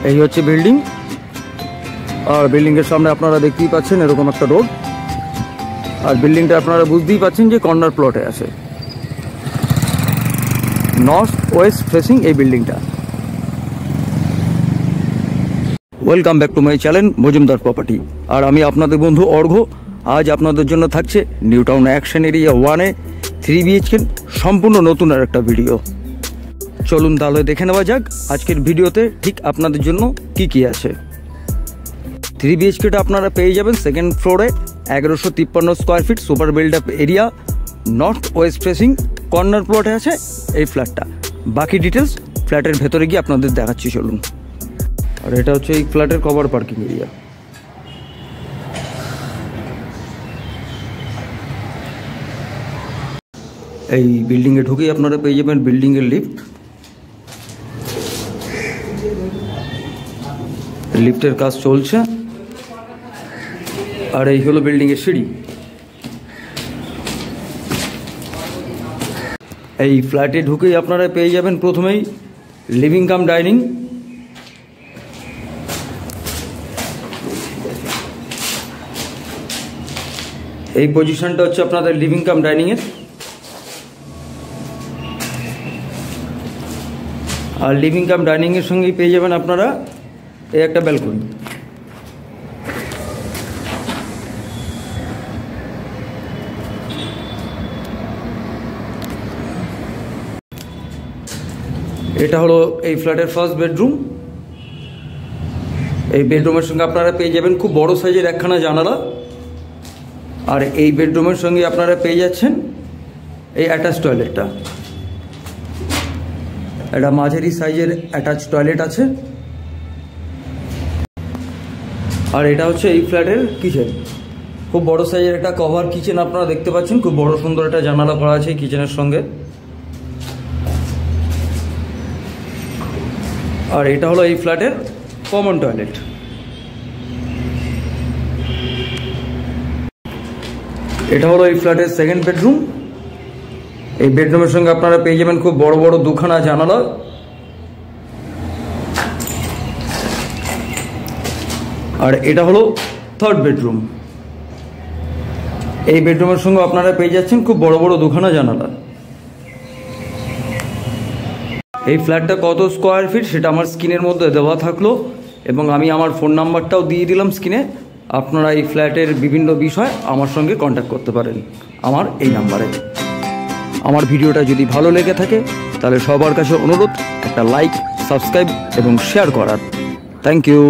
এই হচ্ছে বিল্ডিং, আর বিল্ডিংয়ের সামনে আপনারা দেখতেই পাচ্ছেন এরকম একটা রোড। আর বিল্ডিংটা আপনারা বুঝতেই পাচ্ছেন যে কর্নার প্লটে আছে, নর্থ ওয়েস্ট ফেসিং এই বিল্ডিংটা। Welcome back to my channel Majumdar property. আর আমি আপনাদের বন্ধু অর্ঘ্য। আজ আপনাদের জন্য থাকছে নিউ টাউন অ্যাকশন এরিয়া 1-এ 3 BHK সম্পূর্ণ নতুন আর একটা ভিডিও। চলুন তাহলে দেখে নেওয়া যাক আজকের ভিডিওতে ঠিক আপনাদের জন্য কি আছে। 3 BHKটা আপনারা পেয়ে যাবেন সেকেন্ড ফ্লোরে, 1153 square feet, super build up area, north west facing, corner প্লটে আছে এই ফ্ল্যাটটা। বাকি ডিটেলস ফ্ল্যাটের ভেতরে গিয়ে আপনাদের দেখাচ্ছি, চলুন। আর এটা হচ্ছে এই ফ্ল্যাটের কভার পার্কিং এরিয়া। এই বিল্ডিংয়ে ঢুকেই আপনারা পেয়ে যাবেন বিল্ডিংয়ের লিফট। লিফটের কাজ চলছে। আর এই হলো বিল্ডিংয়ের সিঁড়ি। এই ফ্ল্যাটে ঢুকেই আপনারা পেয়ে যাবেন প্রথমেই লিভিং কাম ডাইনিং। এই পজিশনটা হচ্ছে আপনাদের লিভিং কাম ডাইনিংয়ের। আর লিভিং কাম ডাইনিংয়ের সঙ্গেই পেয়ে যাবেন আপনারা এই একটা ব্যালকনি। এটা হলো এই ফ্ল্যাটের ফার্স্ট বেডরুম। এই বেডরুমের সঙ্গে আপনারা পেয়ে যাবেন খুব বড় সাইজের একখানা জানালা। আর এই বেডরুমের সঙ্গে আপনারা পেয়ে যাচ্ছেন এই অ্যাটাচ টয়লেটটা। একটা মাঝারি সাইজের অ্যাটাচ টয়লেট আছে। আর এটা হচ্ছে এই ফ্ল্যাটের কিচেন। খুব বড় সাইজের একটা কভার কিচেন আপনারা দেখতে পাচ্ছেন। খুব বড় সুন্দর একটা জানালা করা আছে এই কিচেনের সঙ্গে। আর এটা হলো এই ফ্ল্যাটের কমন টয়লেট। এটা হলো এই ফ্ল্যাটের সেকেন্ড বেডরুম। এই বেডরুমের সঙ্গে আপনারা পেয়ে যাবেন খুব বড় বড় দুখানা জানালা। আর এটা হলো থার্ড বেডরুম। এই বেডরুমের সঙ্গে আপনারা পেয়ে যাচ্ছেন খুব বড় বড় দুখানা জানালা। এই ফ্ল্যাটটা কত স্কোয়ার ফিট সেটা আমার স্ক্রিনের মধ্যে দেওয়া থাকলো, এবং আমি আমার ফোন নাম্বারটাও দিয়ে দিলাম স্ক্রিনে। আপনারা এই ফ্ল্যাটের বিভিন্ন বিষয় আমার সঙ্গে কন্ট্যাক্ট করতে পারেন আমার এই নাম্বারে। আমার ভিডিওটা যদি ভালো লেগে থাকে তাহলে সবার কাছে অনুরোধ একটা লাইক, সাবস্ক্রাইব এবং শেয়ার করার। Thank you.